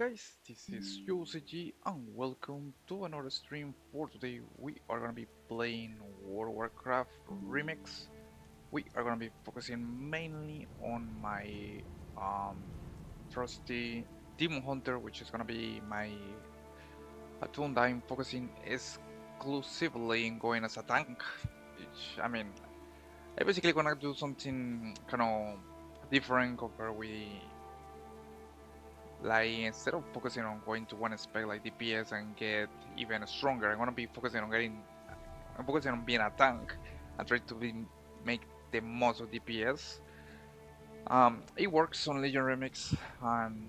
guys, this is UCG and welcome to another stream. For today we are gonna be playing World of Warcraft Remix. We are gonna be focusing mainly on my trusty Demon Hunter, which is gonna be my tool that I'm focusing exclusively in going as a tank. Which I basically gonna do something kind of different compared with like instead of focusing on going to one spec like DPS and get even stronger, I'm gonna be focusing on I'm focusing on being a tank and try to make the most of DPS. It works on Legion Remix, and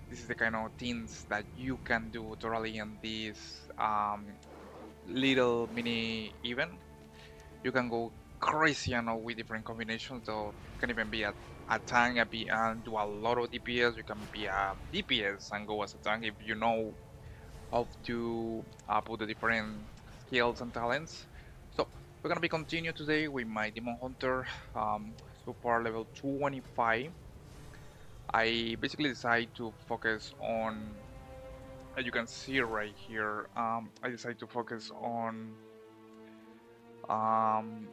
this is the kind of things that you can do totally in this little mini event. You can go crazy and all with different combinations. So you can even be a tank and do a lot of DPS. You can be a DPS and go as a tank if you know how to put the different skills and talents. So we're gonna be continue today with my Demon Hunter. So far level 25. I basically decide to focus on, as you can see right here. I decided to focus on um,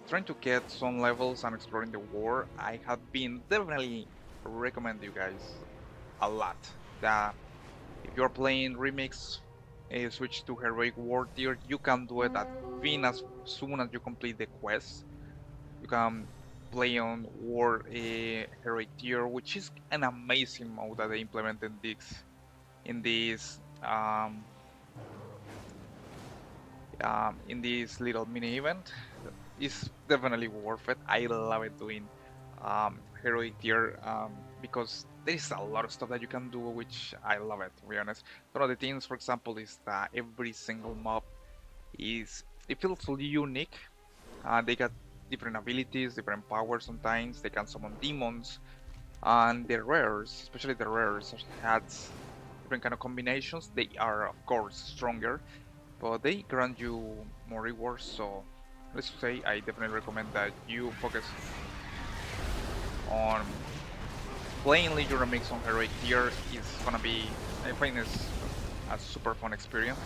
trying to get some levels and exploring the war. I have been definitely recommend you guys a lot that if you're playing remix, switch to heroic war tier. You can do it at fin as soon as you complete the quest. You can play on war heroic tier, which is an amazing mode that they implemented in this in this little mini event. It's definitely worth it. I love it doing heroic tier because there's a lot of stuff that you can do, which I love it, to be honest. One of the things, for example, is that every single mob it feels unique. They got different abilities, different powers sometimes. They can summon demons, and the rares, especially the rares, had different kind of combinations. They are, of course, stronger, but they grant you more rewards. So let's say I definitely recommend that you focus on playing Legion Remix on heroic tier. Is gonna be, I find it's a super fun experience.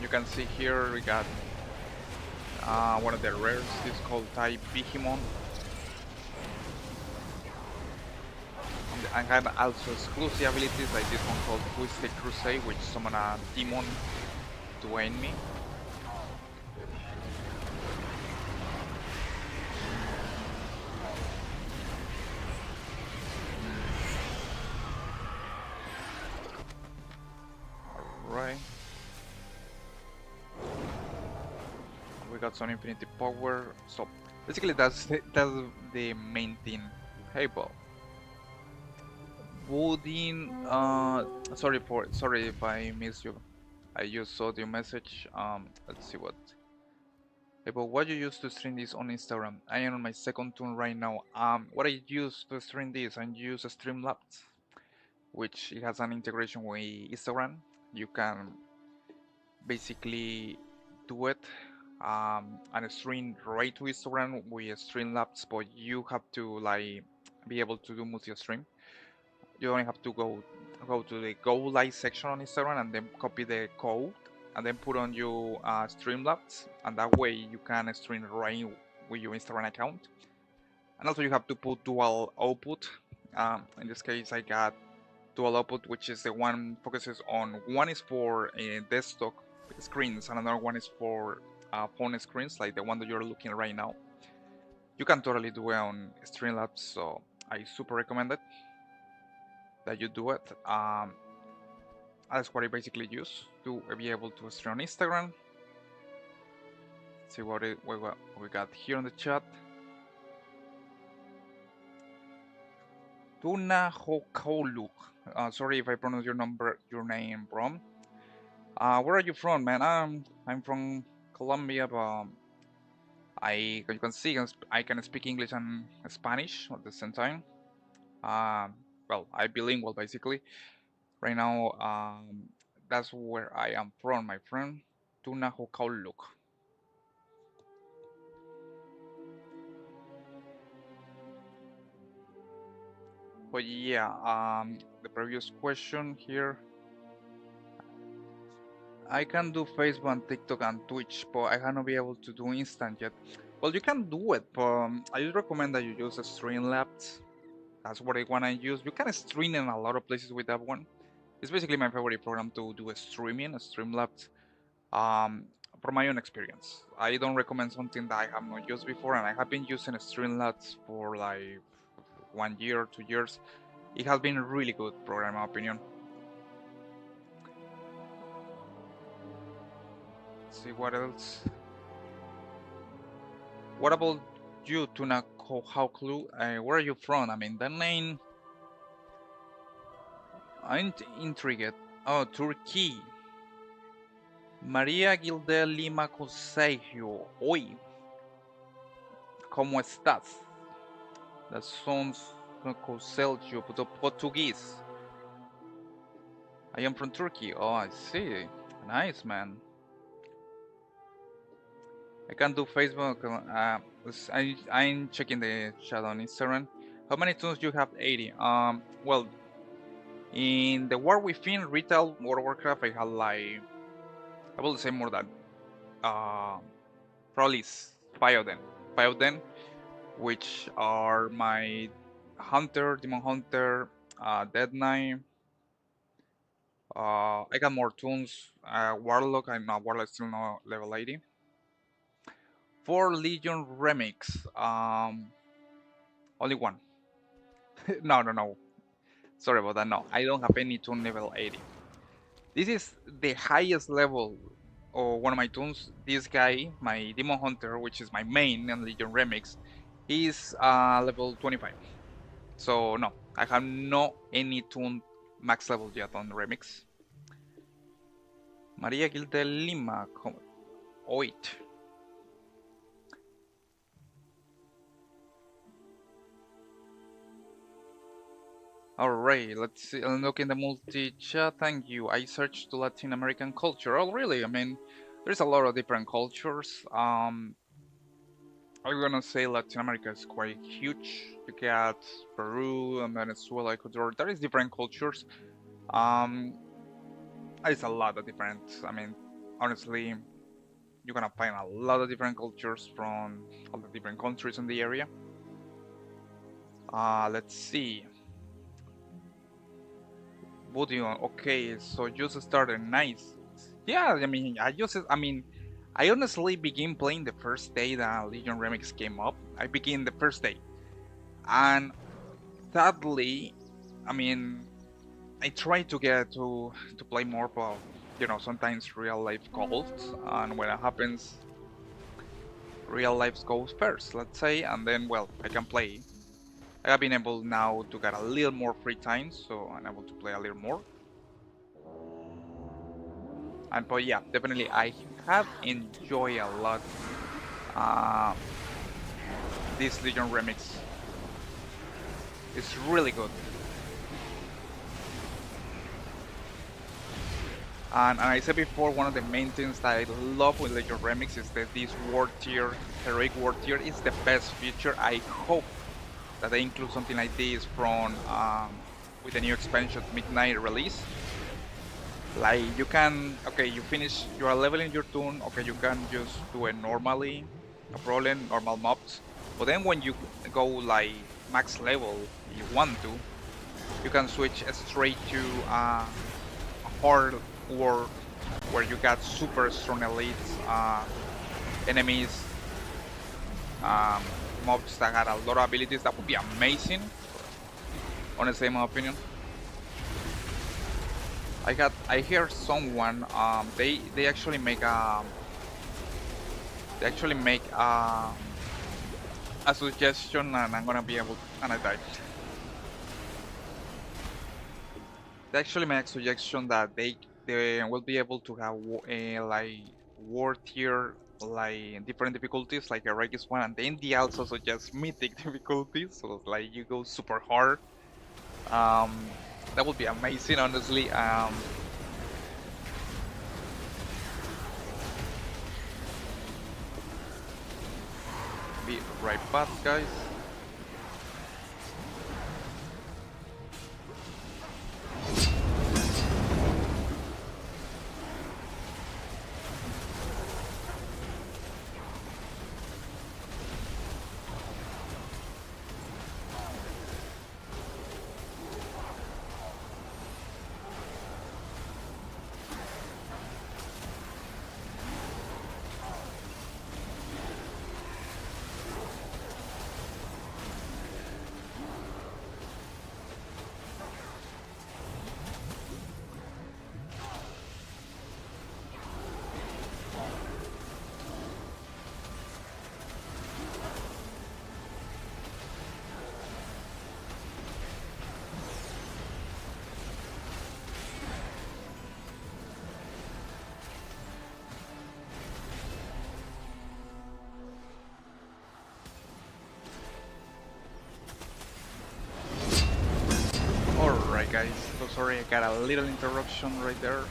You can see here we got one of the rares. It's called Type Behemoth. And have also exclusive abilities like this one called Twisted Crusade, which summon a demon to aid me. Alright. We got some infinity power. So basically that's the main thing. Hey Bob. Woodin sorry if I missed you. I just saw your message. Let's see what. Hey Bob, what you use to stream this on Instagram? I am on my second turn right now. What I use to stream this, I use Streamlabs, which it has an integration with Instagram. You can basically do it and stream right to Instagram with Streamlabs, but you have to like be able to do multi-stream. You only have to go to the Go Live section on Instagram and then copy the code and then put on your Streamlabs, and that way you can stream right with your Instagram account. And also you have to put dual output. In this case, I got dual output, which is the one focuses on one is for desktop screens and another one is for phone screens, like the one that you're looking at right now. You can totally do it on Streamlabs, so I super recommend it that you do it. That's what I basically use to be able to stream on Instagram. Let's see what we got here on the chat. Tuna Hokauluk. Sorry if I pronounce your name wrong. Where are you from, man? I'm from Colombia, but you can see I can speak English and Spanish at the same time. Well, I bilingual basically. Right now, that's where I am from, my friend. Tuna Hokauluk. But yeah, the previous question here. I can do Facebook and TikTok and Twitch, but I cannot be able to do instant yet. Well, you can do it, but I just recommend that you use a Streamlabs. That's what I wanna use. You can stream in a lot of places with that one. It's basically my favorite program to do a streaming, a Streamlabs. Um, from my own experience, I don't recommend something that I have not used before, and I have been using Streamlabs for like 1 year, 2 years. It has been a really good program, in my opinion. Let's see what else. What about you, Tuna How Clue? Where are you from? I mean, the name. I'm intrigued. Oh, Turkey. María Gilde Lima Consejo. Oi, ¿cómo estás? That sounds Conselho, but Portuguese. I am from Turkey. Oh, I see. Nice, man. I can do Facebook. I'm checking the chat on Instagram. How many tunes you have? 80. Well, in the War Within retail World of Warcraft, I had like, I will say more than probably 5 of them. 5 of them, which are my Hunter, Demon Hunter, Dead Knight. I got more tunes. Warlock, I'm not Warlock, still not level 80. For Legion Remix, only one. No, no, no. Sorry about that. No, I don't have any tune level 80. This is the highest level of one of my tunes. This guy, my Demon Hunter, which is my main in Legion Remix, is level 25. So no, I have no any tune max level yet on Remix. Maria Gilde Lima, 8. Alright, let's see. Look in the multi-chat. Thank you. I searched the Latin American culture. Oh, really? I mean, there's a lot of different cultures. I'm gonna say Latin America is quite huge. You got Peru and Venezuela, Ecuador. There is different cultures. It's a lot of different. I mean, honestly, you're gonna find a lot of different cultures from all the different countries in the area. Let's see. Budion, okay, so just started. Nice. Yeah, I mean, I honestly began playing the first day that Legion Remix came up. I began the first day, and sadly, I mean, I tried to get to play more, but sometimes real life calls, and when it happens, real life goes first, let's say, and then well, I can play. I have been able now to get a little more free time, so I'm able to play a little more. And but yeah, definitely I have enjoyed a lot this Legion remix. It's really good. And I said before, one of the main things that I love with Legion Remix is that this war tier, heroic war tier, is the best feature. I hope that they include something like this from with the new expansion Midnight release. Like you can, okay, you are leveling your turn, okay, you can just do it normally, no problem, normal mobs. But then when you go like max level, you want to, you can switch straight to hard war where you got super strong elites, enemies, mobs that had a lot of abilities. That would be amazing, honestly, in my opinion. I hear someone they actually make a suggestion, and I'm gonna be able to, and I died. They actually make a suggestion that they will be able to have like war tier like different difficulties like a Regis one, and then they also suggest mythic difficulties, so like you go super hard. That would be amazing, honestly. Be right back, guys. sorry, I got a little interruption right there.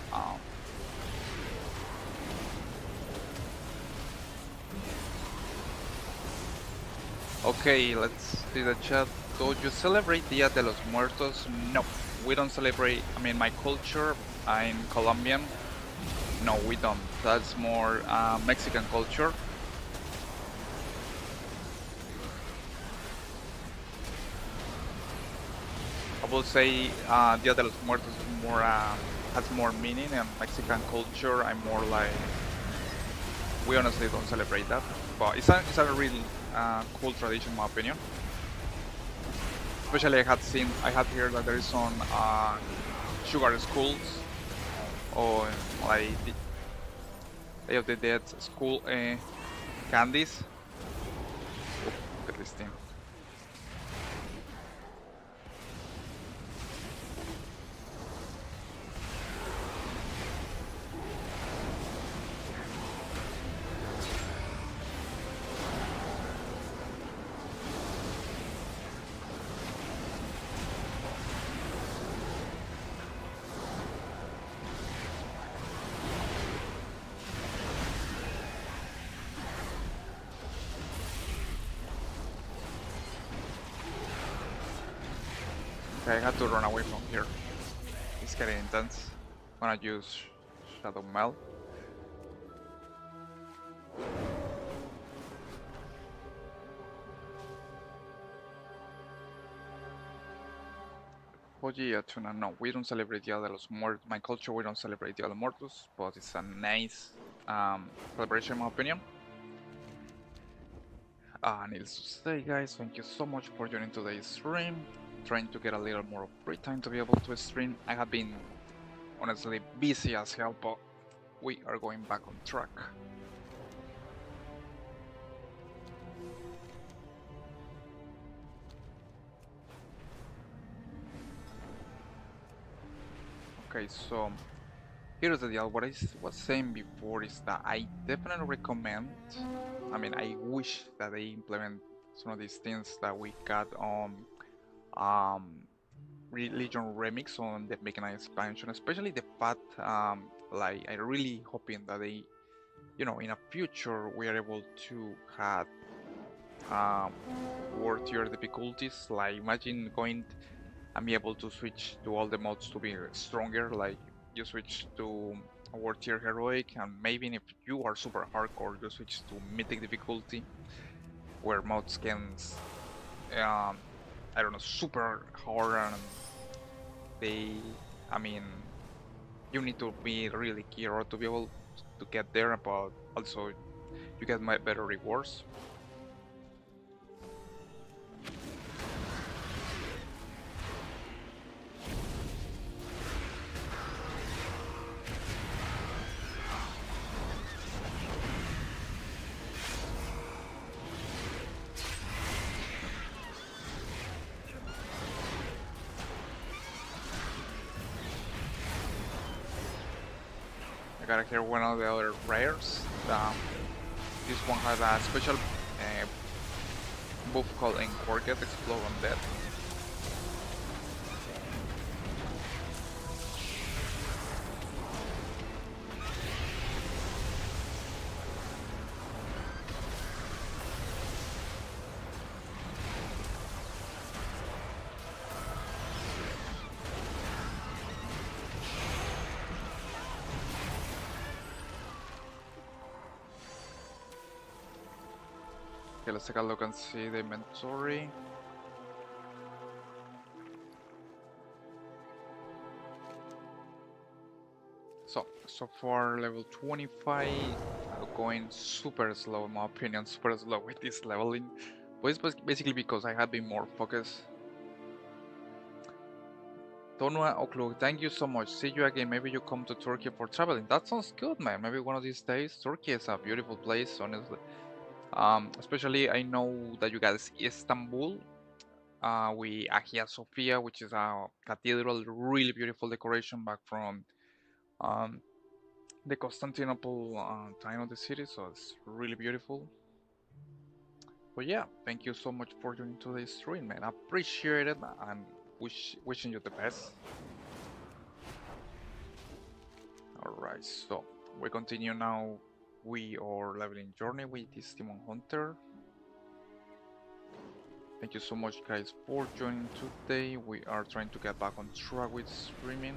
Okay, let's see the chat. Do you celebrate Dia de los Muertos? No, we don't celebrate. I mean, my culture, I'm Colombian. No, we don't. That's more Mexican culture. I will say Dia de los Muertos is more has more meaning, and Mexican culture, I'm more like we honestly don't celebrate that, but it's a really cool tradition, in my opinion. Especially I had heard that there is some sugar skulls or like Day of the Dead school candies. Oop, look at this thing. Okay, I had to run away from here. It's getting intense. I'm gonna use Shadow Mel. Oye, Tuna, no, we don't celebrate Dia de los Muertos. My culture, we don't celebrate Dia de los Muertos, but it's a nice celebration, in my opinion. Needless to say, guys, thank you so much for joining today's stream. Trying to get a little more free time to be able to stream. I have been honestly busy as hell, but we are going back on track. Okay, so here's the deal. What I was saying before is that I definitely recommend. I mean, I wish that they implement some of these things that we got on Religion Remix on the Mechanic expansion, especially the fact, like I really hoping that they, in a future we are able to have um, world tier difficulties. Like imagine going and be able to switch to all the mods to be stronger. Like you switch to a world tier heroic, and maybe if you are super hardcore, you switch to mythic difficulty, where mods can, I don't know, super hard, and they, I mean, you need to be really hero to be able to get there, but also you get better rewards. I gotta hear one of the other rares. This one has a special buff called Encorket Explode on Death. Okay, let's take a look and see the inventory. So far level 25, going super slow in my opinion, super slow with this leveling. But it's basically because I have been more focused. Tonua Oklu, thank you so much. See you again. Maybe you come to Turkey for traveling. That sounds good, man. Maybe one of these days. Turkey is a beautiful place, honestly. Especially I know that you guys Istanbul. We Hagia Sophia, which is a cathedral, really beautiful decoration back from um, the Constantinople time of the city, so it's really beautiful. But yeah, thank you so much for joining today's stream, man. I appreciate it and wishing you the best. Alright, so we continue now. We are leveling journey with this Demon Hunter. Thank you so much guys for joining today. We are trying to get back on track with streaming.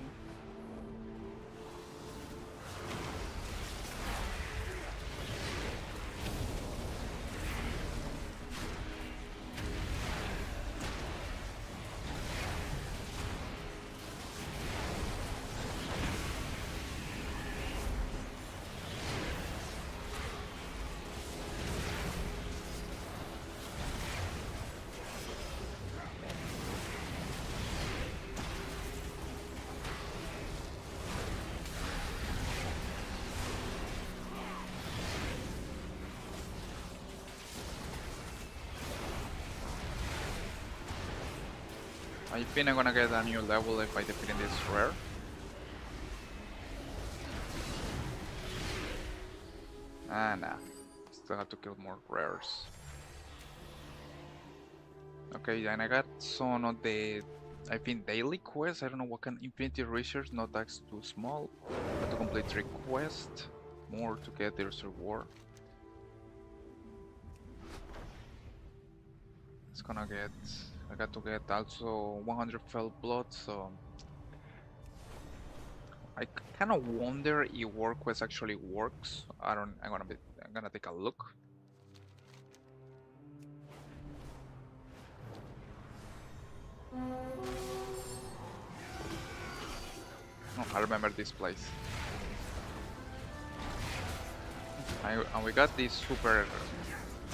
I think I'm gonna get a new level if I defeat this rare. Ah, nah. Still have to kill more rares. Okay, and I got some of the, I think, daily quests. I don't know what kind. Infinity research, no tax too small. Have to complete 3 quests. More to get their reward. It's gonna get. I got to get also 100 felt blood, so I kind of wonder if work quest actually works. I don't. I'm gonna take a look. Oh, I remember this place. And we got this super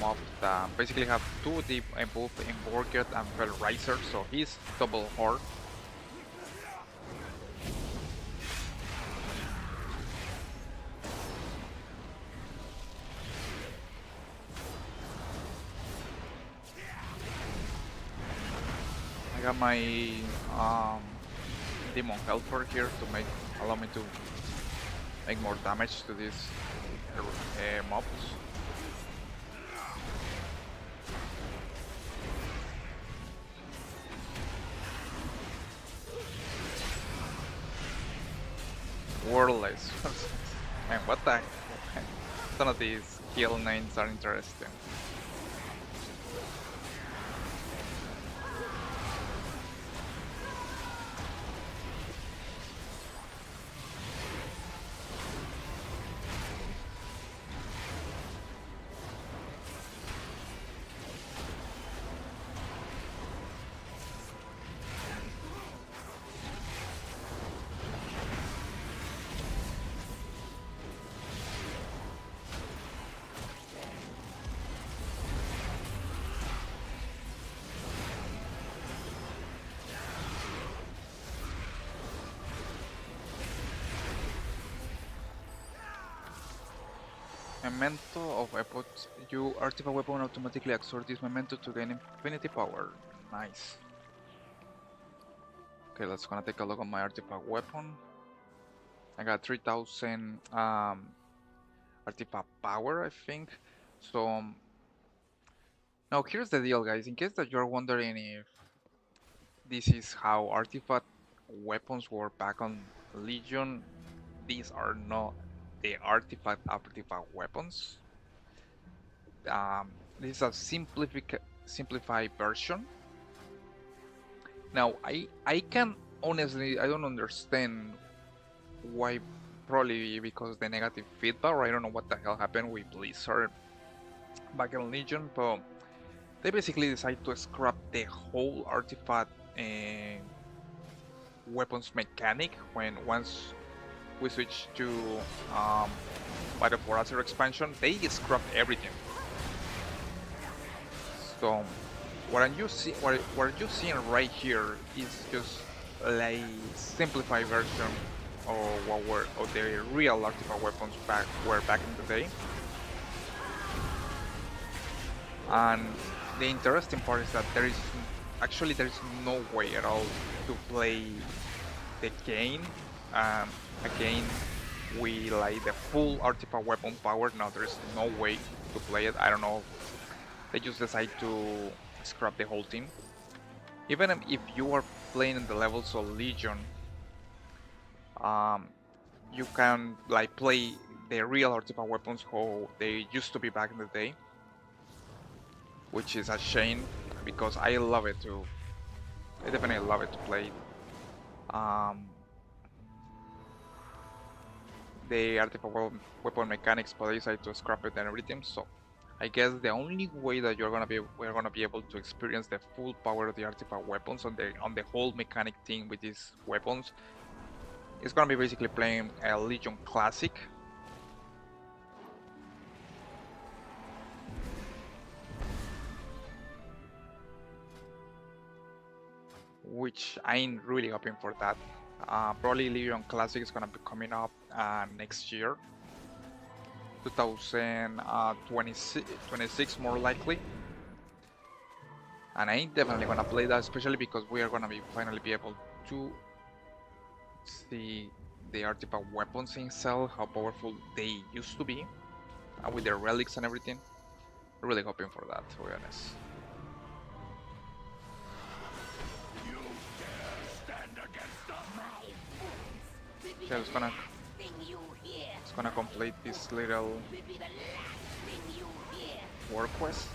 mob that basically have 2 deep both Invoker and Fell Riser, so he's double hard. I got my Demon Helper here to allow me to make more damage to these mobs. Wordless. Man, what the heck? Some of these kill names are interesting. Memento of Epoch. You artifact weapon automatically absorb this memento to gain infinity power. Nice. Okay, let's gonna take a look at my artifact weapon. I got 3000 artifact power, I think. So now here's the deal, guys. In case that you're wondering if this is how artifact weapons work back on Legion, these are not the artifact weapons. This is a simplified version. Now, I can honestly, I don't understand why. Probably because the negative feedback, or I don't know what the hell happened with Blizzard back in Legion, but they basically decided to scrap the whole artifact weapons mechanic once we switch to Battle for Azeroth expansion. They scrapped everything. So what you're seeing right here is just like simplified version of what the real artifact weapons were back in the day. And the interesting part is that there is no way at all to play the game again with like the full artifact weapon power. No, there's no way to play it. I don't know. They just decide to scrap the whole team. Even if you are playing in the levels of Legion, you can like play the real artifact weapons how they used to be back in the day, which is a shame because I love it too. I definitely love it to play. Um, the artifact weapon mechanics, but I decided to scrap it and everything. So I guess the only way that we're gonna be able to experience the full power of the artifact weapons on the whole mechanic thing with these weapons is gonna be basically playing a Legion Classic. Which I'm really hoping for that. Probably Legion Classic is gonna be coming up next year, 2026 more likely. And I'm definitely gonna play that, especially because we are gonna be finally be able to see the artifact weapons in Cell, how powerful they used to be, with their relics and everything. Really hoping for that, to be honest. Okay, it's gonna complete this little war quest.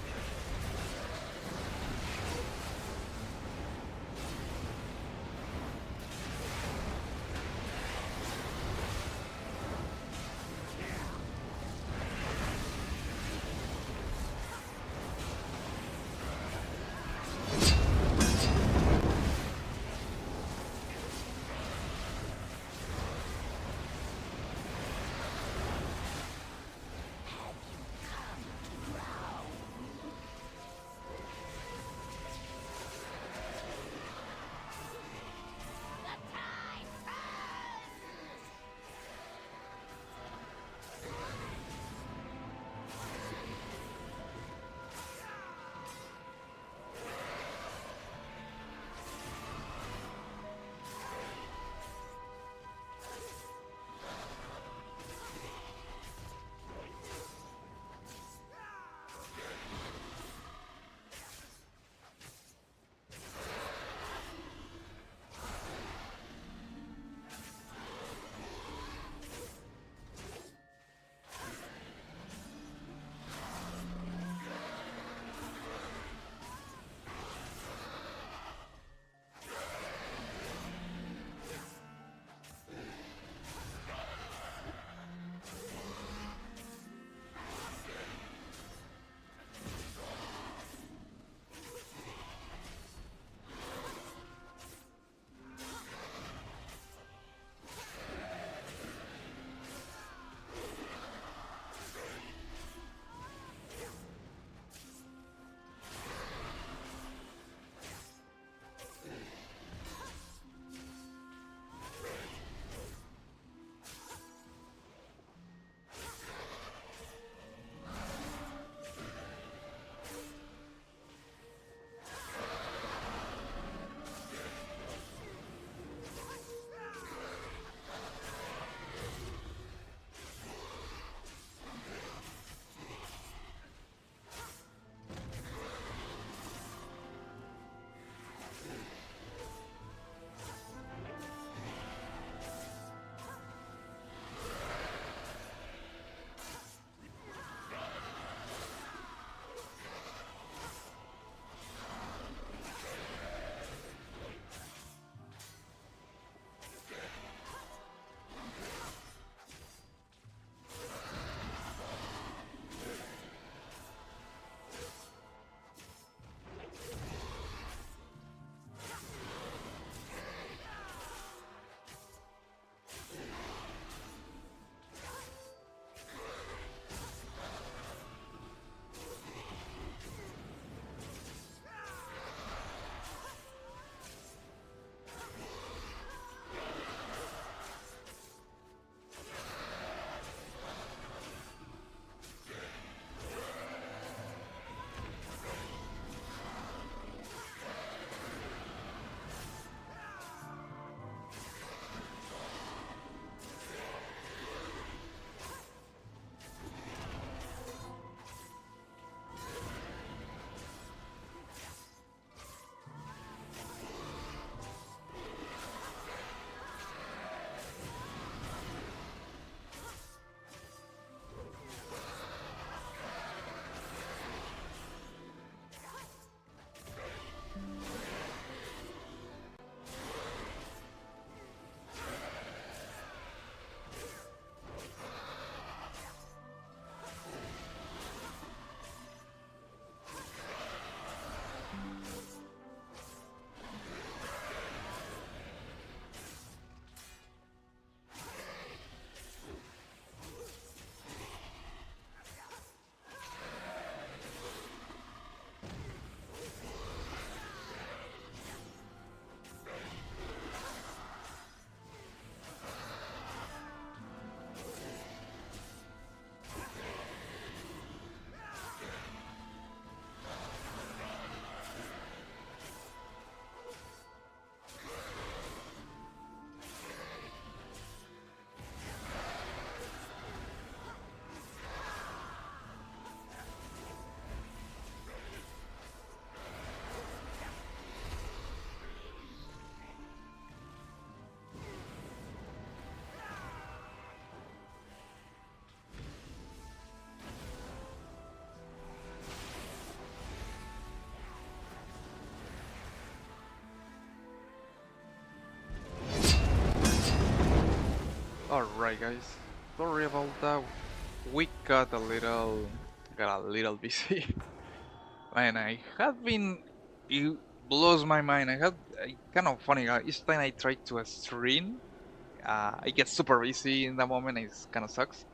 Alright guys, sorry about that. We got a little busy. Man, I have been, it blows my mind. I had kind of funny. Each time I try to stream, I get super busy in that moment. It kind of sucks.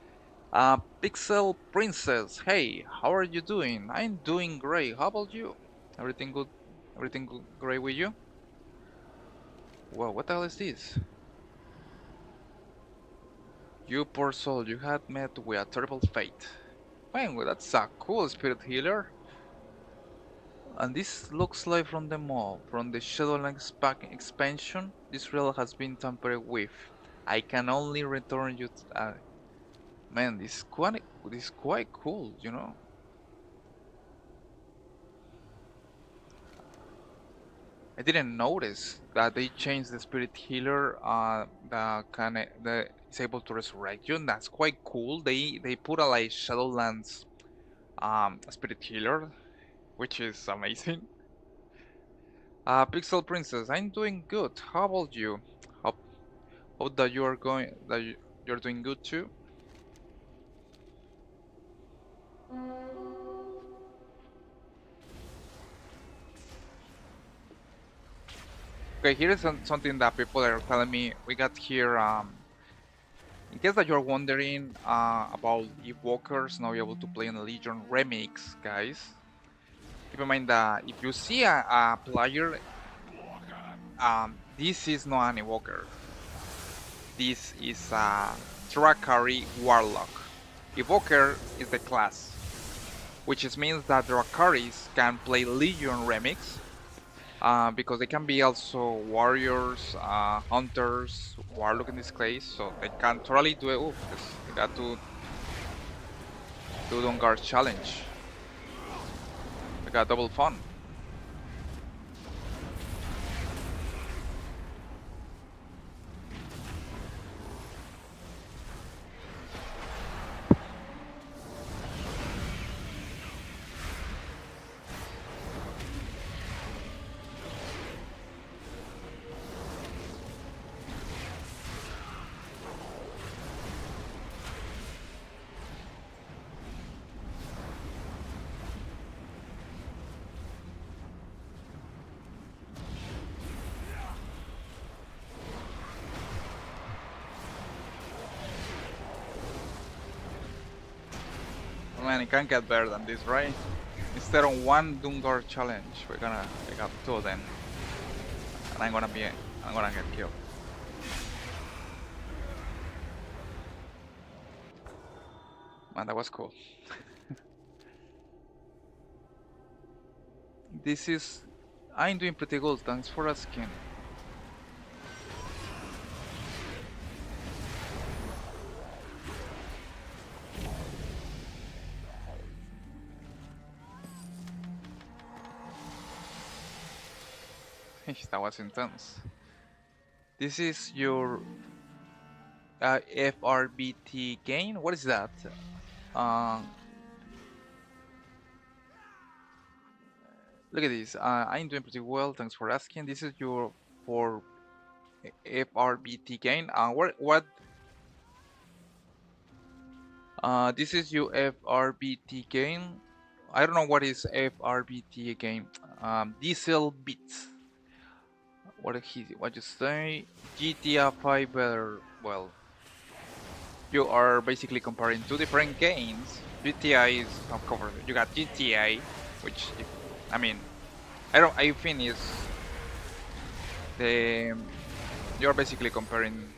Pixel Princess, hey, how are you doing? I'm doing great. How about you? Everything good? Everything good, great with you? Whoa, what the hell is this? You poor soul, you had met with a terrible fate. Man, well, that's a cool spirit healer. And this looks like from the mall, from the Shadowlands expansion. This relic has been tampered with. I can only return you. Man, this is quite cool, you know. I didn't notice that they changed the spirit healer. That is able to resurrect you. And that's quite cool. They put a like Shadowlands spirit healer, which is amazing. Pixel Princess, I'm doing good. How about you? Hope, hope that you are going that you're doing good too. Okay, here is something that people are telling me. We got here. In case that you're wondering about if walkers not be able to play in the Legion remix, guys, keep in mind that if you see a player, this is not an evoker. This is a Drakari Warlock. Evoker is the class, which means that Drakaris can play Legion remix because they can be also warriors, hunters, warlock in this case, so they can totally do it. Oh, they got to do the guard challenge. We got double fun. Man, it can't get better than this, right? Instead of one Doomguard challenge, we got two of them, and I'm gonna get killed. Man, that was cool. This is, I'm doing pretty good. Thanks for asking. That was intense. This is your FRBT gain. What is that? Uh, Look at this. I'm doing pretty well. Thanks for asking. This is your for FRBT gain. What? This is your FRBT gain. I don't know what is FRBT again. Diesel bits. What you say? GTA 5 better. Well, you are basically comparing two different games. GTA is of course you got GTA, which I mean, I think is the you're basically comparing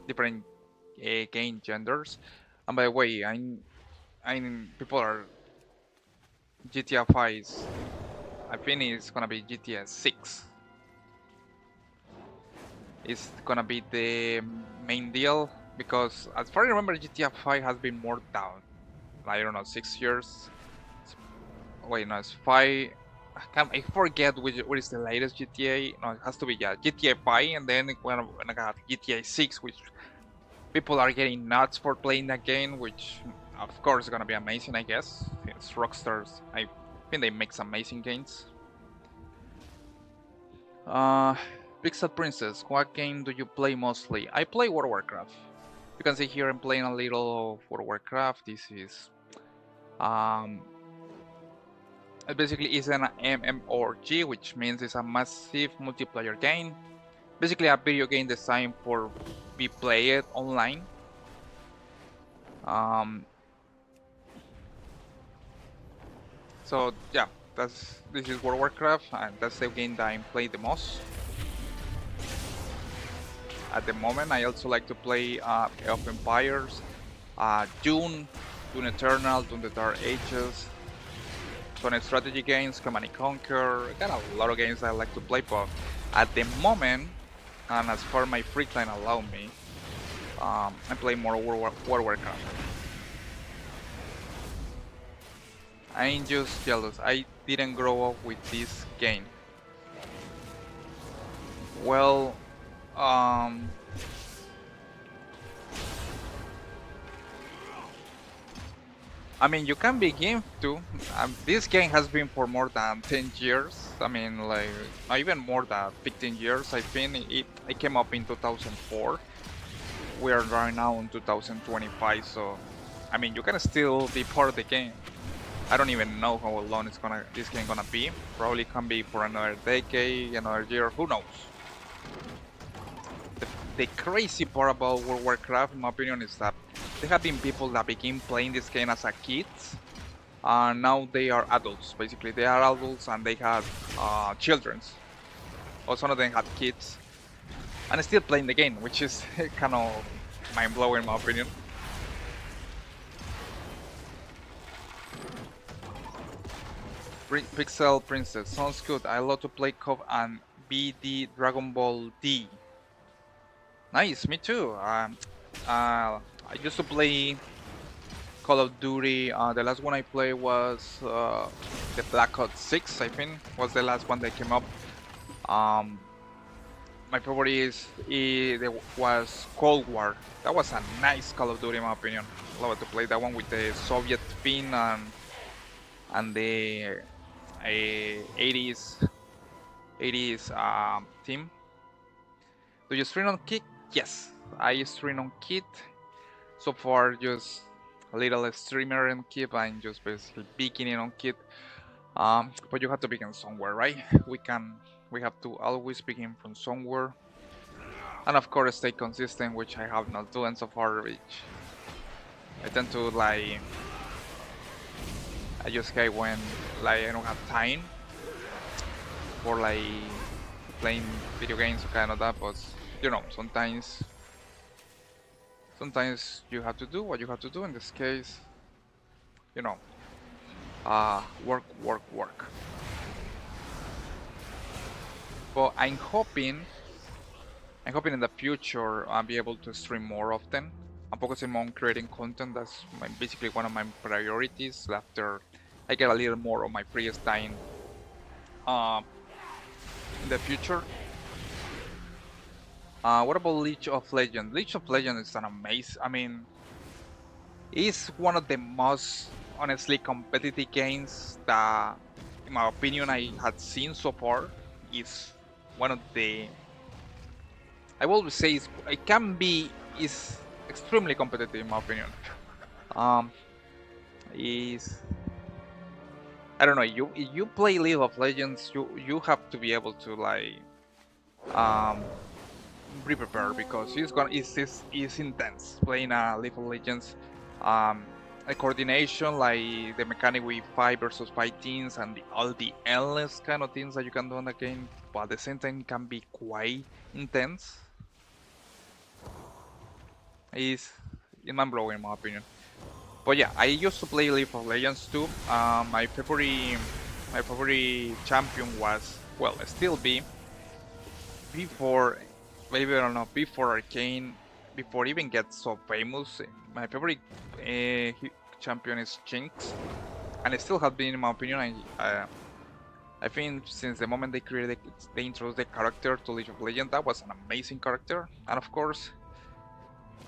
different game genders. And by the way, I'm people are GTA 5 is, I think it's gonna be GTA 6. It's gonna be the main deal because as far as I remember GTA 5 has been more down. I don't know, 6 years. Wait, no, it's 5. I forget what is the latest GTA. No, it has to be, yeah, GTA 5, and then when I got GTA 6, which people are getting nuts for playing that game, which of course is gonna be amazing, I guess. It's Rockstars. I think they make some amazing games. Uh, Pixel Princess, what game do you play mostly? I play World of Warcraft. You can see here I'm playing a little for Warcraft. This is um, it basically is an MMORG, which means it's a massive multiplayer game. Basically a video game designed for be played online. Um, so yeah, this is World of Warcraft, and that's the game that I play the most at the moment. I also like to play Age of Empires, Dune, Dune Eternal, Dune the Dark Ages, some strategy games, Command and Conquer. I got a lot of games I like to play, but at the moment, and as far as my free time allow me, I play more World of Warcraft. I'm just jealous. I didn't grow up with this game. Well, I mean, you can begin to. This game has been for more than 10 years. I mean, like, not even more than 15 years. I think it came up in 2004. We are right now in 2025, so I mean, you can still be part of the game. I don't even know how long this game gonna be. Probably can be for another decade, another year. Who knows? The crazy part about World of Warcraft, in my opinion, is that there have been people that begin playing this game as a kids, and now they are adults. Basically, they are adults and they have children, or some of them have kids, and still playing the game, which is kind of mind-blowing, in my opinion. Pixel Princess sounds good. I love to play CoV and BD Dragon Ball D. Nice, me too. I used to play Call of Duty. The last one I played was the Black Ops 6, I think, was the last one that came up. My favorite was Cold War. That was a nice Call of Duty, in my opinion. Love to play that one with the Soviet theme and the 80s theme. Do you stream on Kick? Yes, I stream on Kit. So far, just a little streamer on Kit. I'm just basically beginning on Kit. But you have to begin somewhere, right? We have to always begin from somewhere, and of course stay consistent, which I have not done so far. Which I tend to like. I just hate when like I don't have time for like playing video games or kind of that, but you know, sometimes you have to do what you have to do. In this case, you know, work. But I'm hoping in the future I'll be able to stream more often. I'm focusing on creating content. That's basically one of my priorities after I get a little more of my free time in the future. What about League of Legends? League of Legends is an amazing. I mean, it's one of the most honestly competitive games that, in my opinion, I had seen so far. It's one of the. I will say is extremely competitive in my opinion. Is I don't know. You play League of Legends, you have to be able to like be prepared because it's intense playing League of Legends. The coordination, like the mechanic with 5 versus 5 teams, and all the endless kind of things that you can do in the game, but at the same time can be quite intense. Is mind-blowing in my opinion. But yeah, I used to play League of Legends too. My favorite champion was, well, still be before, believe it or not, before Arcane, before even get so famous. My favorite champion is Jinx, and it still has been, in my opinion. I think since the moment they introduced the character to League of Legends, that was an amazing character, and of course.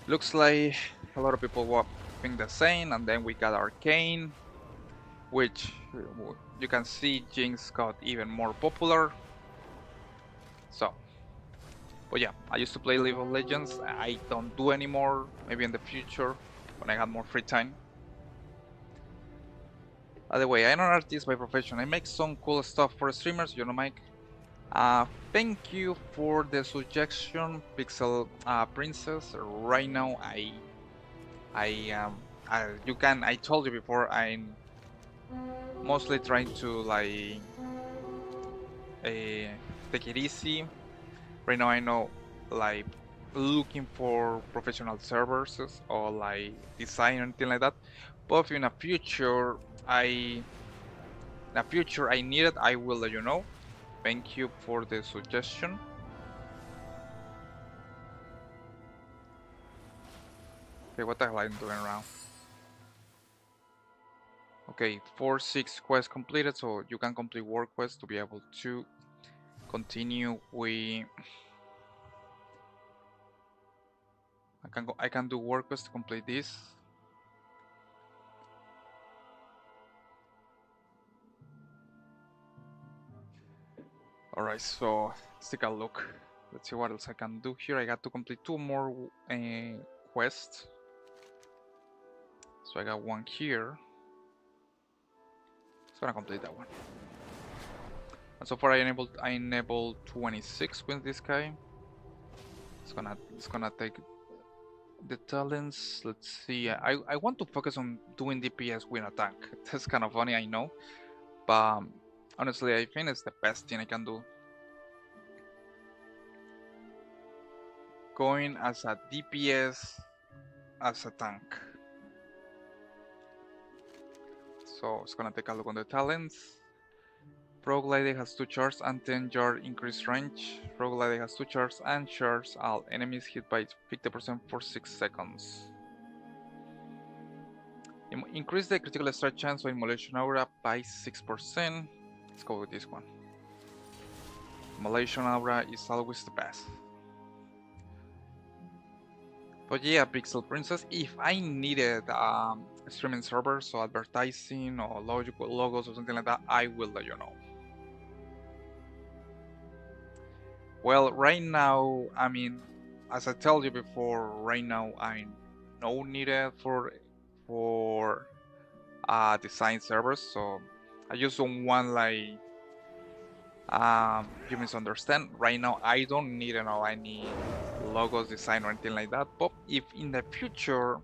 Looks like a lot of people will think the same, and then we got Arcane, which you can see Jinx got even more popular. So, But yeah, I used to play League of Legends. I don't do anymore. Maybe in the future when I have more free time. By the way, I'm an artist by profession. I make some cool stuff for streamers, you know, Mike. Thank you for the suggestion, Pixel Princess. Right now, you can. I told you before. I'm mostly trying to like take it easy. Right now, I know like looking for professional servers or like design or anything like that. But if in the future, I need it, I will let you know. Thank you for the suggestion. Okay, what the hell I'm doing around? Okay, 4-6 quests completed, so you can complete work quests to be able to continue with. I can do work quests to complete this. All right, so let's take a look. Let's see what else I can do here. I got to complete 2 more quests. So I got 1 here. So I'm gonna complete that one. And so far I enabled 26 with this guy. It's gonna take the talents. Let's see. I want to focus on doing DPS with a tank. That's kind of funny, I know, but honestly, I think it's the best thing I can do. Going as a DPS as a tank. So it's gonna take a look on the talents. Roguelite has 2 charges and 10-yard increased range. Roguelite has 2 charges and charges all enemies hit by 50% for 6 seconds. Increase the critical strike chance of Immolation Aura by 6%. Let's go with this one. Immolation Aura is always the best. But yeah, Pixel Princess, if I needed streaming servers, so advertising or logos or something like that, I will let you know. Well, right now, I mean, as I told you before, right now I no needed for design servers, so I just don't want like you misunderstand. Right now I don't need any logos design or anything like that. But if in the future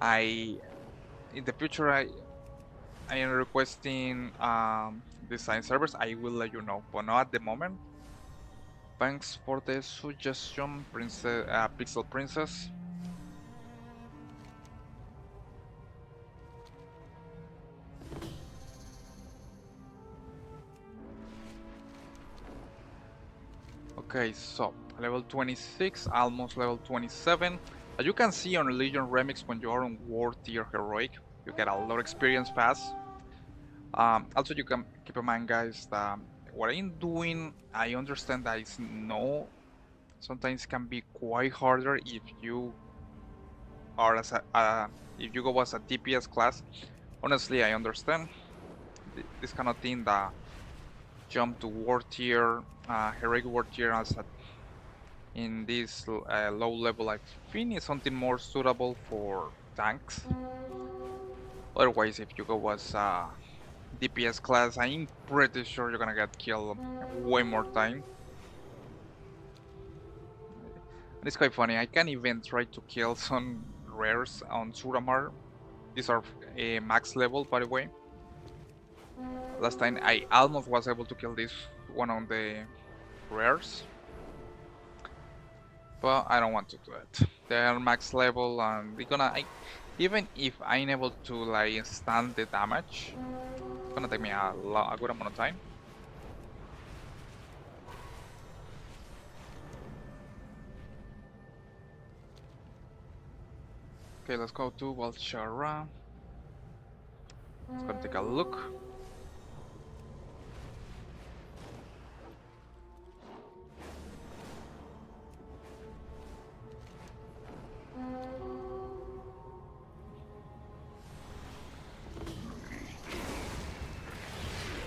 I am requesting design servers, I will let you know. But not at the moment. Thanks for the suggestion, Pixel Princess. Okay, so level 26, almost level 27. As you can see on Legion Remix, when you are on War Tier Heroic, you get a lot of experience fast. Also, you can keep in mind, guys, that what I'm doing, I understand that sometimes can be quite harder if you are if you go as a DPS class. Honestly, I understand this kind of thing that jump to War Tier, Heroic War Tier in this low level, I think is something more suitable for tanks. Otherwise, if you go as a DPS class, I'm pretty sure you're gonna get killed way more time. And it's quite funny, I can even try to kill some rares on Suramar. These are max level, by the way. Last time I almost was able to kill this one on the rares, but I don't want to do it. They are max level and they're gonna, even if I'm able to like stand the damage, it's gonna take me a good amount of time. Okay, let's go to Valchara. Let's go take a look.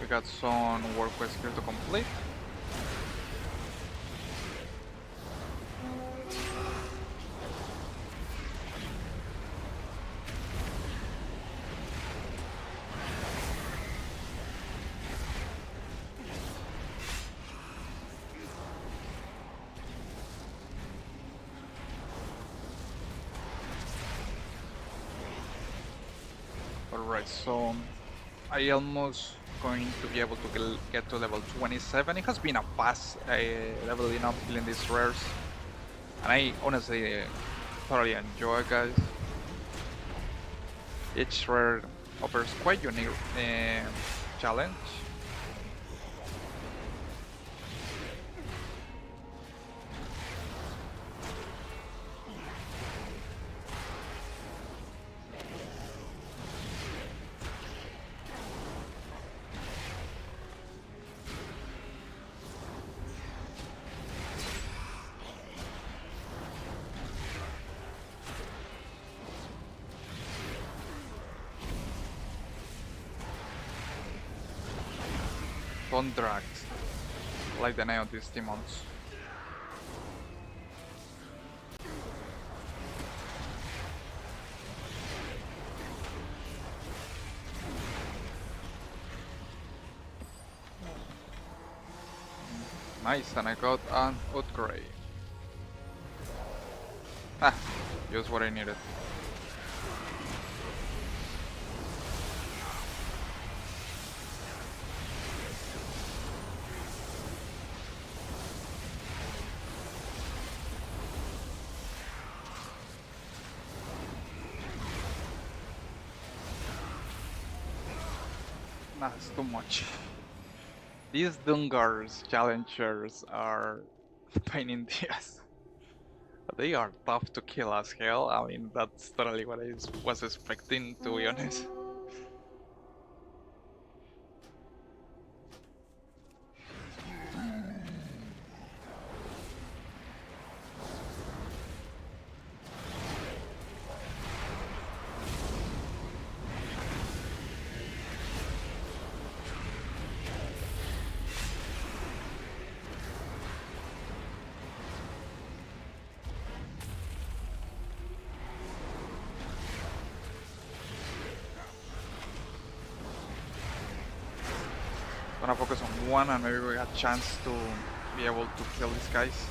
We got some work quests here to complete. Alright, so I almost going to be able to get to level 27. It has been a fast leveling up killing these rares, and I honestly thoroughly enjoy it, guys. Each rare offers quite unique challenge. Contracts, like the name of these demons. Nice, and I got an upgrade. Ah, just what I needed. That's too much. These Dungars challengers are a pain in the ass. They are tough to kill as hell. I mean, that's totally what I was expecting, to be honest. Gonna focus on one and maybe we got a chance to be able to kill these guys.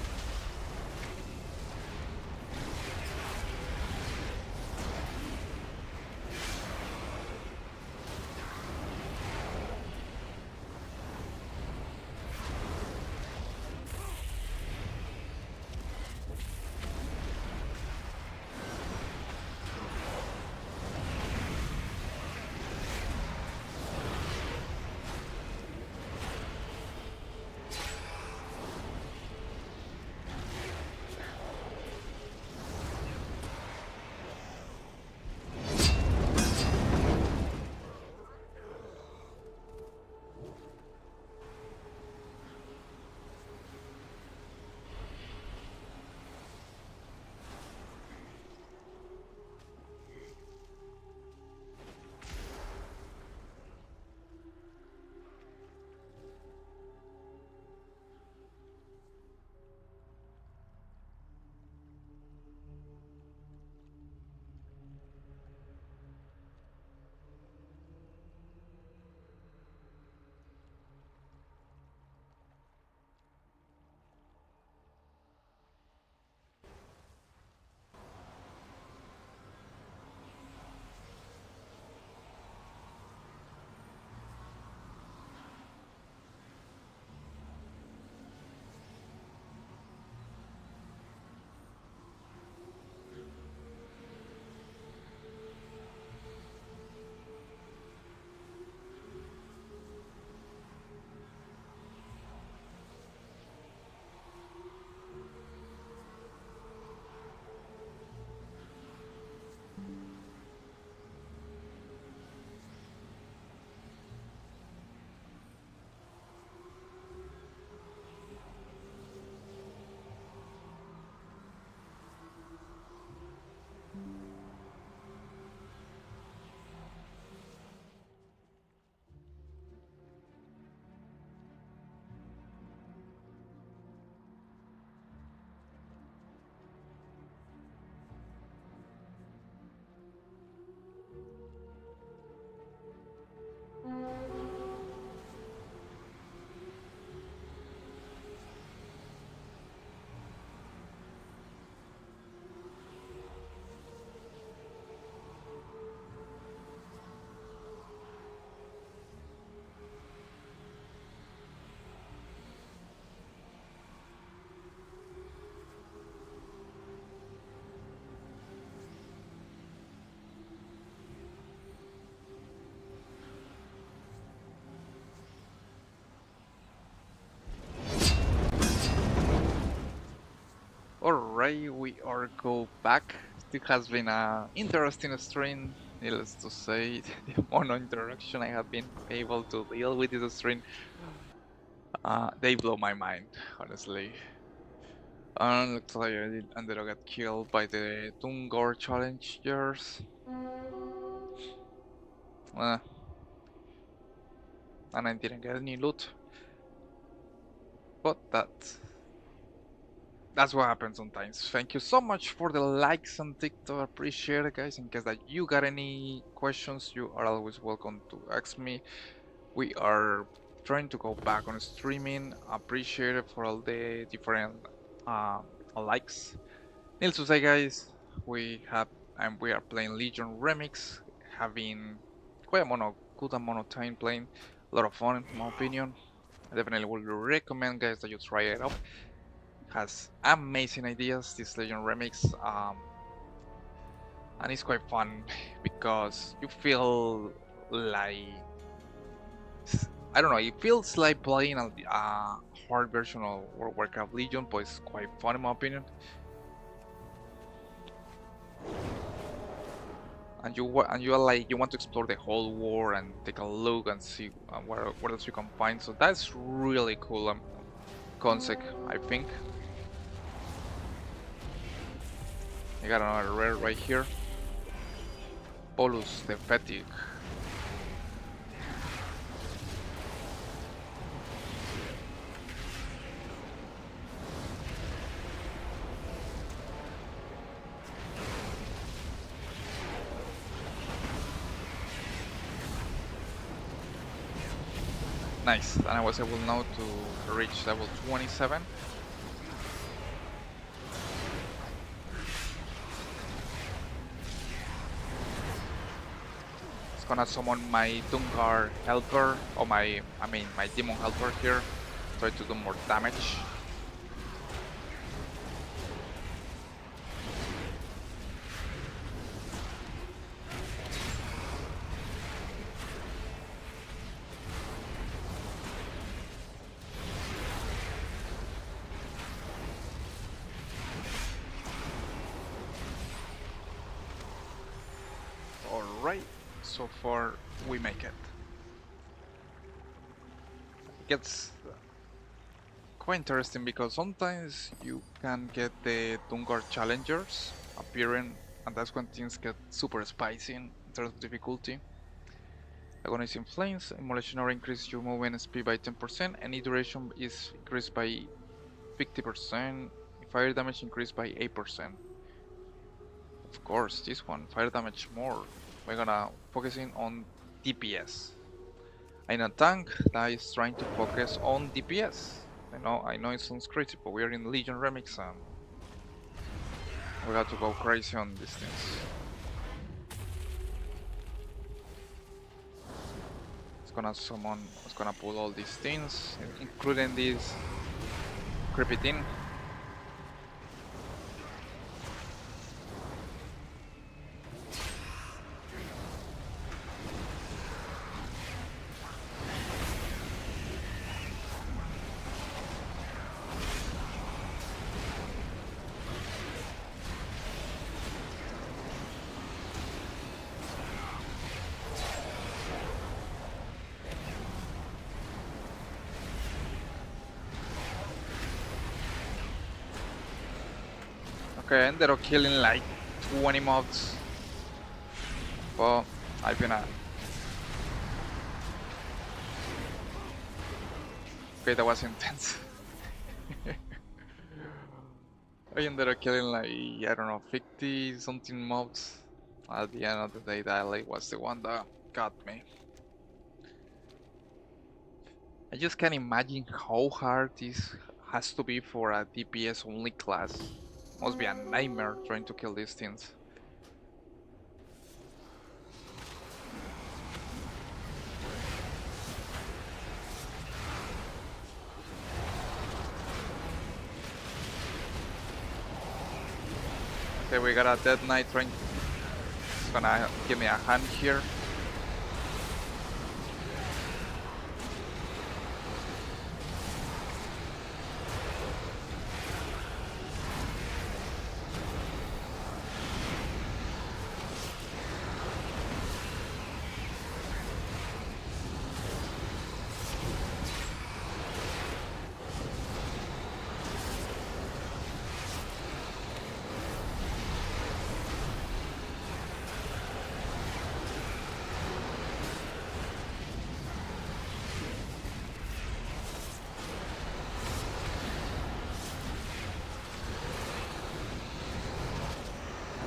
Alright, we are go back. It has been a interesting stream, needless to say. The mono interaction I have been able to deal with this stream, they blow my mind, honestly. And looks like I ended up get killed by the Tungor challengers. Uh, and I didn't get any loot. But that's what happens sometimes. Thank you so much for the likes on TikTok. Appreciate it, guys. In case that you got any questions, you are always welcome to ask me. We are trying to go back on streaming. Appreciate it for all the different likes. Needless to say, guys, we are playing Legion Remix, having quite a good amount of time playing. A lot of fun, in my opinion. I definitely would recommend, guys, that you try it out. Has amazing ideas, this Legion Remix, and it's quite fun because you feel like, I don't know, it feels like playing a hard version of Warcraft Legion, but it's quite fun in my opinion. And you are like, you want to explore the whole war and take a look and see what else you can find. So that's really cool concept, I think. I got another rare right here. Polus the Fatigue. Nice, and I was able now to reach level 27. It's gonna summon my Dungar helper, or my demon helper here. Try to do more damage. Alright, so far we make it. It gets quite interesting because sometimes you can get the Dungar challengers appearing, and that's when things get super spicy in terms of difficulty. Agonizing Flames, Immolation Aura increases your movement speed by 10%, any duration is increased by 50%, fire damage increased by 8%. Of course, this one, fire damage more. We're gonna focusing on DPS. I'm a tank that is trying to focus on DPS. I know it sounds crazy, but we are in Legion Remix and we got to go crazy on these things. It's gonna pull all these things, including this creepy thing. Okay, I ended up killing like 20 mobs, but I've been okay, that was intense. I ended up killing like, I don't know, 50 something mobs. At the end of the day, that like was the one that got me. I just can't imagine how hard this has to be for a DPS only class. Must be a nightmare trying to kill these things. Okay, we got a Dead Knight trying. It's gonna give me a hand here.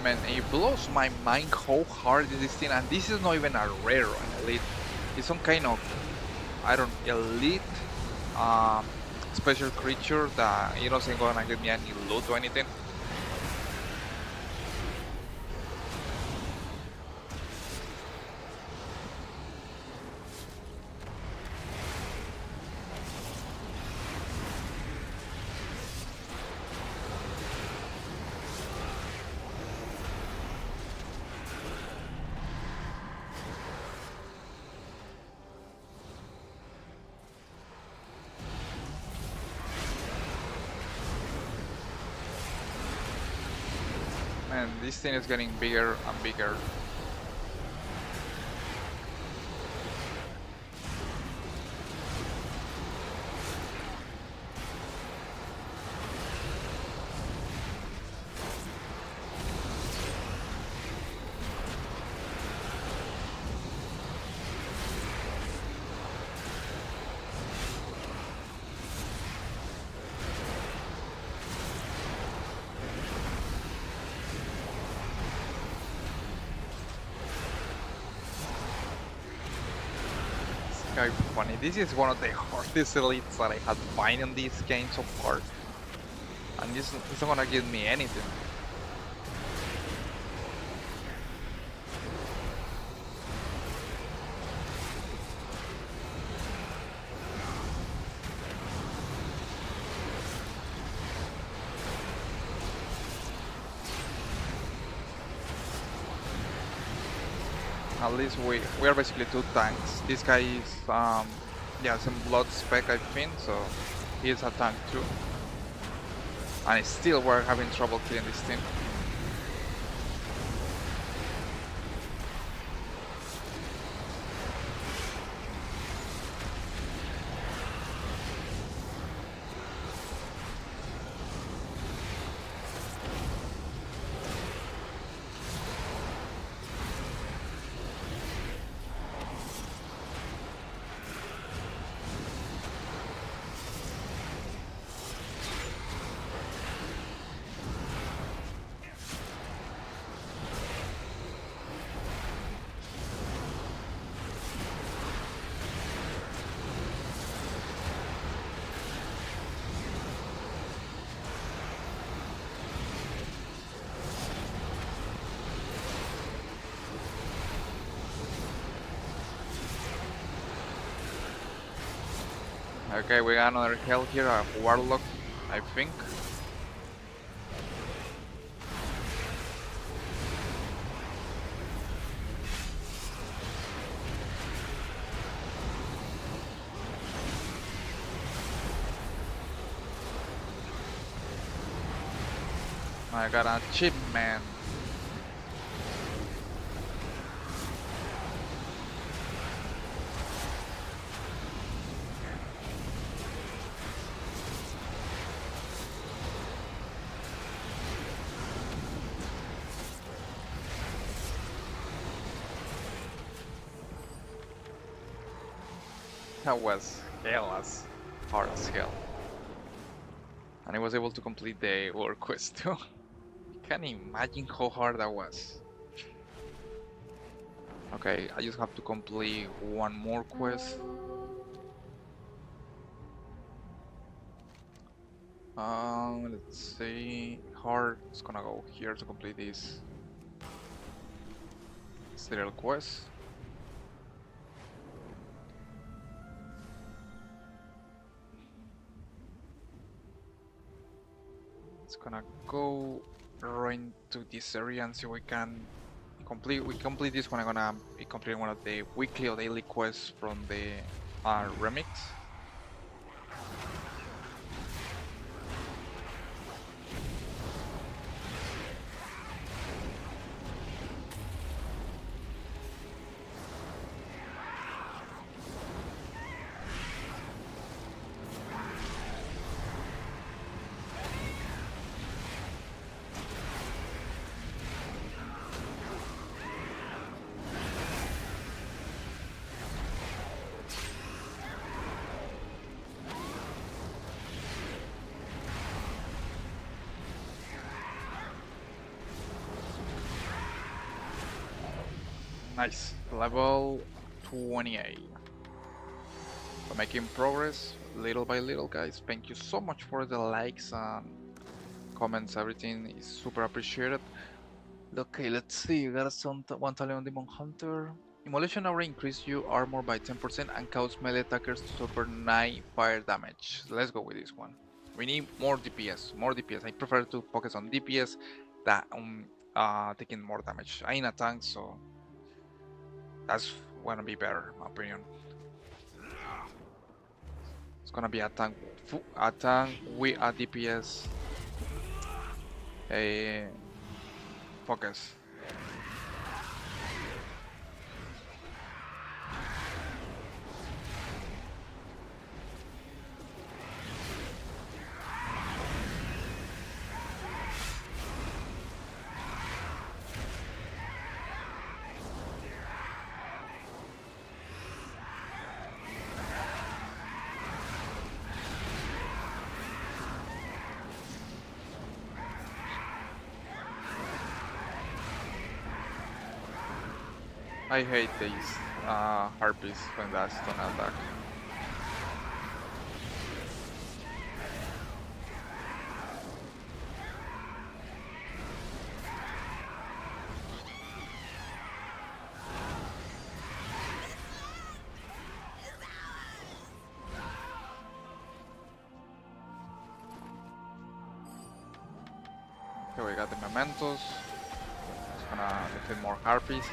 Man, it blows my mind how hard is this thing, and this is not even a rare or an elite. It's some kind of, I don't, elite um, special creature that it doesn't gonna give me any loot or anything. And this thing is getting bigger and bigger. Kind of funny. This is one of the hardest elites that I had to find in this game so far. And this is not gonna give me anything. At least we are basically two tanks. This guy is yeah, some blood spec I think, so he is a tank too. And still we're having trouble killing this thing. Okay, we got another hell here, a warlock, I think. I got a chip man. That was hell as hard as hell. And I was able to complete the world quest too. Can't imagine how hard that was. Okay, I just have to complete one more quest. Let's see. Hard. It's gonna go here to complete this serial quest. It's gonna go right into this area and see if we can complete this one. I'm gonna be completing one of the weekly or daily quests from the remix. Nice. Level 28. So making progress little by little, guys. Thank you so much for the likes and comments. Everything is super appreciated. Okay, let's see. You got some 1 Demon Hunter. Immolation Aura increase your armor by 10% and cause melee attackers to suffer 9 fire damage. Let's go with this one. We need more DPS. More DPS. I prefer to focus on DPS than taking more damage. I ain't a tank, so that's gonna be better, in my opinion. It's gonna be a tank with a DPS focus. I hate these harpies when that's an attack. Okay, we got the mementos. It's gonna defeat more harpies.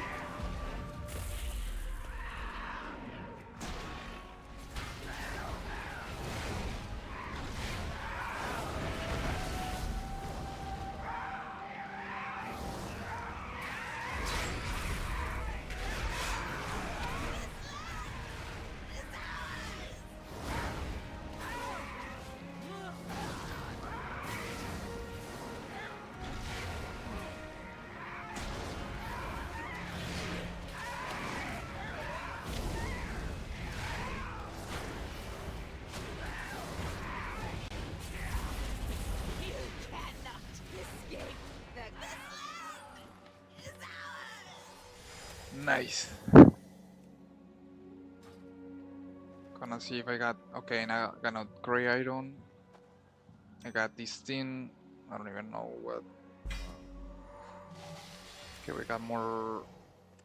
Nice. Gonna see if I got. Okay, now I got a gray iron. I got this thing. I don't even know what. Okay, we got more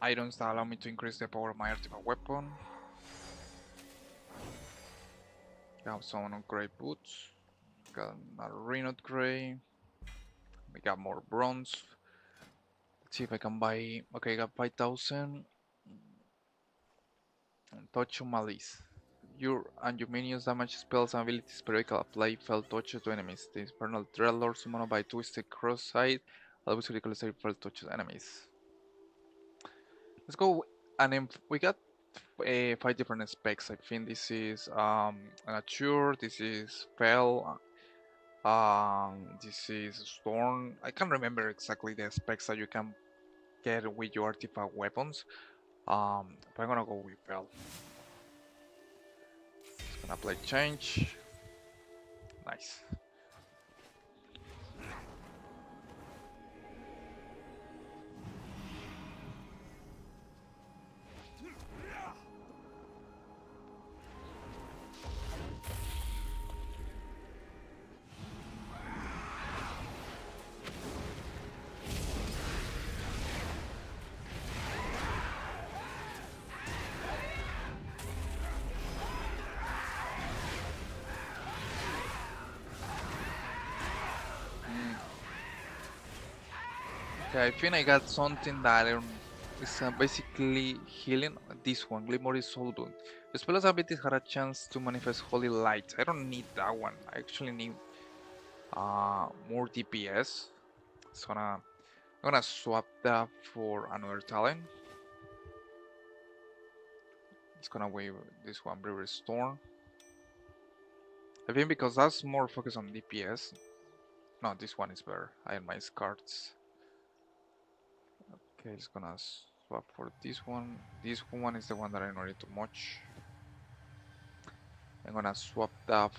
items that allow me to increase the power of my artifact weapon. Got some gray boots. Got a Renot gray. We got more bronze. Let's see if I can buy. Okay, I got 5,000. Touch of Malice. Your minions damage spells and abilities periodically apply fell touches to enemies. The Infernal Dreadlord summoned by Twisted Cross-Side always ridiculous fell touches enemies. Let's go, and then we got 5 different specs. I think this is Nature, this is Fell, this is Storm. I can't remember exactly the specs that you can get with your artifact weapons. But I'm gonna go with Fell. Gonna play change. Nice. Okay, I think I got something that is basically healing. This one, Glimmer is Soul Boon. The spell's abilities had a chance to manifest Holy Light. I don't need that one. I actually need more DPS. So I'm gonna swap that for another talent. It's gonna wave this one, Brewery Storm. I think because that's more focused on DPS. No, this one is better. I have my cards. Okay, it's gonna swap for this one. This one is the one that I don't need too much. I'm gonna swap that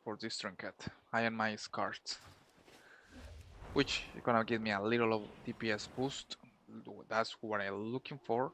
for this trinket. I and my cards, which is gonna give me a little of DPS boost. That's what I'm looking for.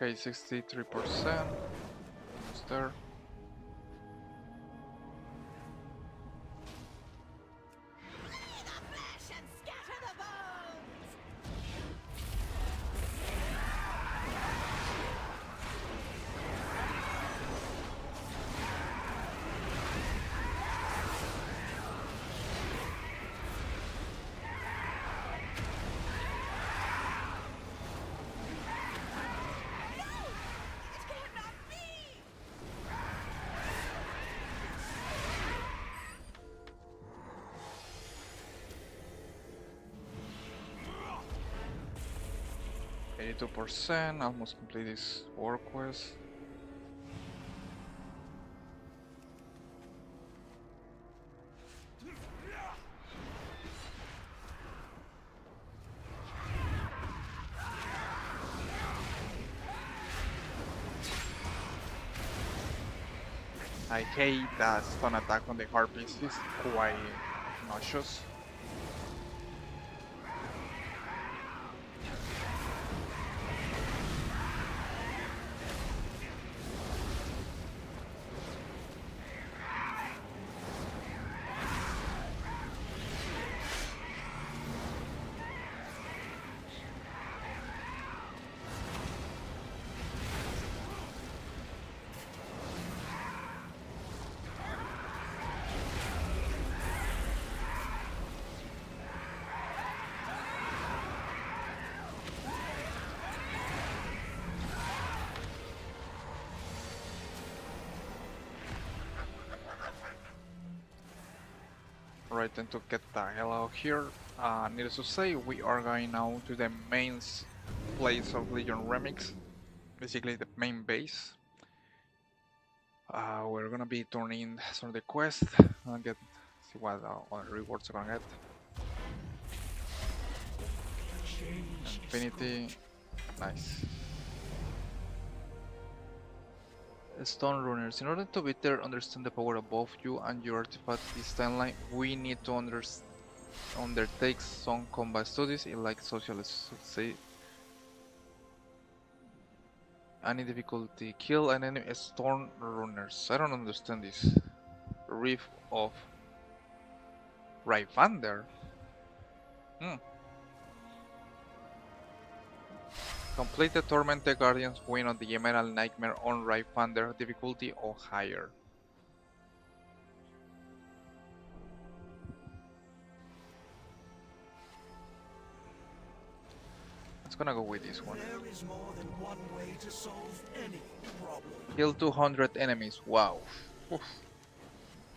Okay, 63%. Almost there. %, almost complete this war quest. I hate that stun attack on the harpies, it's quite nauseous. Right, then to get the hell out of here, needless to say, we are going now to the main place of Legion Remix, basically the main base. We're gonna be turning some of the quest and see what other rewards we're gonna get. Infinity, nice. Stone Runners. In order to better understand the power of both you and your artifact this timeline, we need to undertake some combat studies in like socialists say. Any difficulty, kill an enemy Stone Runners. I don't understand this. Reef of Ryvander. Complete the Tormented Guardian's win on the Emerald Nightmare on Ryvander difficulty or higher. Let's gonna go with this one. There is more than one way to solve any problem. Kill 200 enemies. Wow. Oof.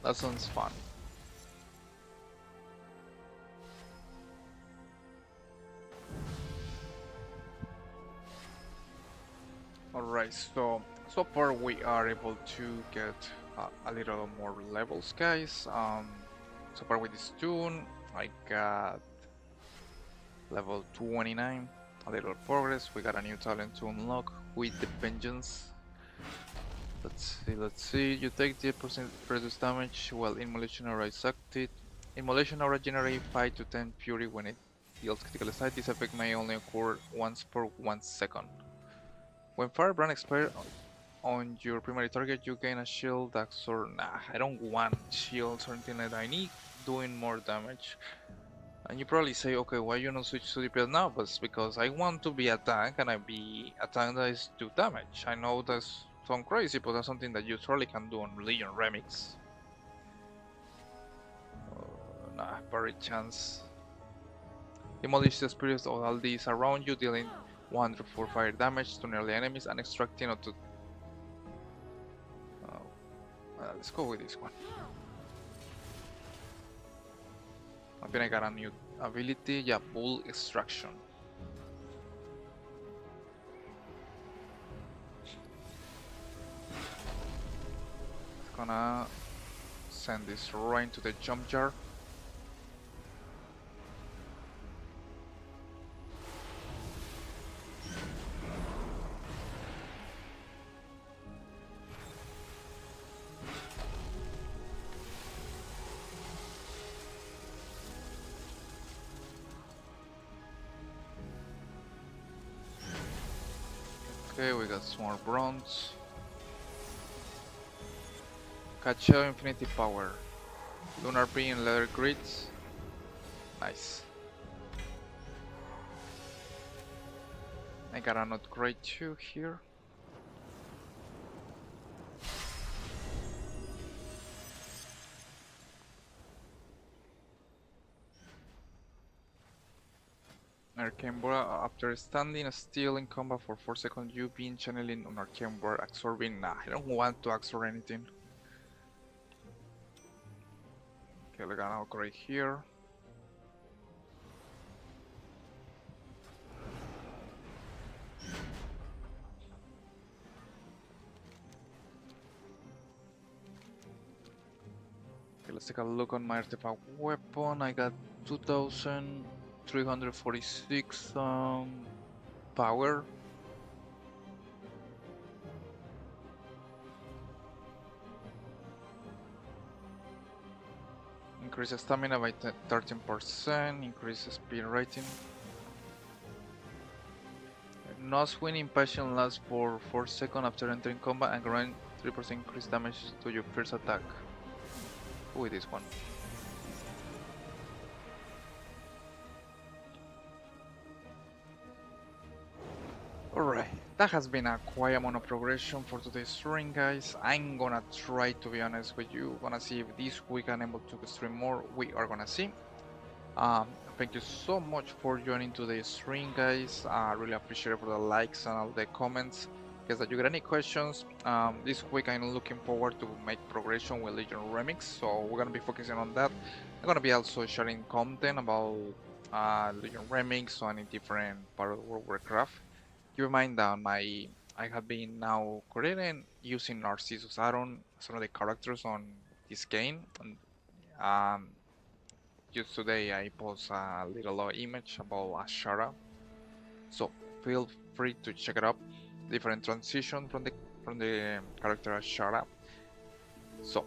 That sounds fun. Alright, so far we are able to get a little more levels, guys. So far with this tune, I got level 29, a little progress. We got a new talent to unlock with the Vengeance. Let's see. You take 10% reduced damage while Immolation Aura is active. Immolation Aura generates 5 to 10 fury when it deals critical strike. This effect may only occur once per 1 second. When Firebrand expires on your primary target, you gain a shield that nah, I don't want shields or anything like that. I need doing more damage. And you probably say, okay, why you not switch to DPS now? But it's because I want to be a tank and I be a tank that is do damage. I know that's sound crazy, but that's something that you surely can do on Legion Remix. Nah, very chance. Demolish the spirits of all these around you, dealing 104 fire damage to nearly enemies and extracting up to... let's go with this one. I think I got a new ability. Yeah, bull extraction. It's gonna send this right into the jump jar. Okay, we got some more bronze. Kacha Infinity Power. Lunar Beam Leather Grids. Nice. I got an upgrade too here. Arcane Bora, after standing still in combat for 4 seconds, you being channeling on Arcane Bora, absorbing. Nah, I don't want to absorb anything. Okay, we got an upgrade here. Okay, let's take a look on my artifact weapon. I got 2346 power. Increase stamina by 13%, increase speed rating. No swing impassion lasts for 4 seconds after entering combat and grant 3% increased damage to your first attack. With this one. Alright, that has been a quiet amount of progression for today's stream, guys. I'm gonna try to be honest with you. Gonna see if this week I'm able to stream more. We are gonna see. Thank you so much for joining today's stream, guys. I really appreciate it for the likes and all the comments. Guys, if you got any questions, this week I'm looking forward to make progression with Legion Remix, so we're gonna be focusing on that. I'm gonna be also sharing content about Legion Remix or any different part of World of Warcraft. Keep in mind that I have been now creating using Narcissus Aron as one of the characters on this game, and um, just today I post a little image about Ashara, so feel free to check it up. Different transition from the character Ashara. So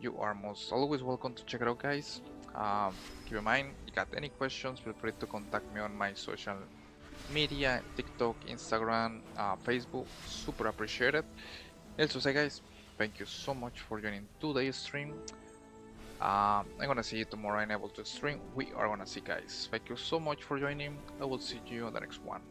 you are most always welcome to check it out, guys. Keep in mind, you got any questions, feel free to contact me on my social media, TikTok, Instagram, Facebook. Super appreciate it. Also say, guys, thank you so much for joining today's stream. I'm gonna see you tomorrow. I'm able to stream. We are gonna see, guys. Thank you so much for joining. I will see you on the next one.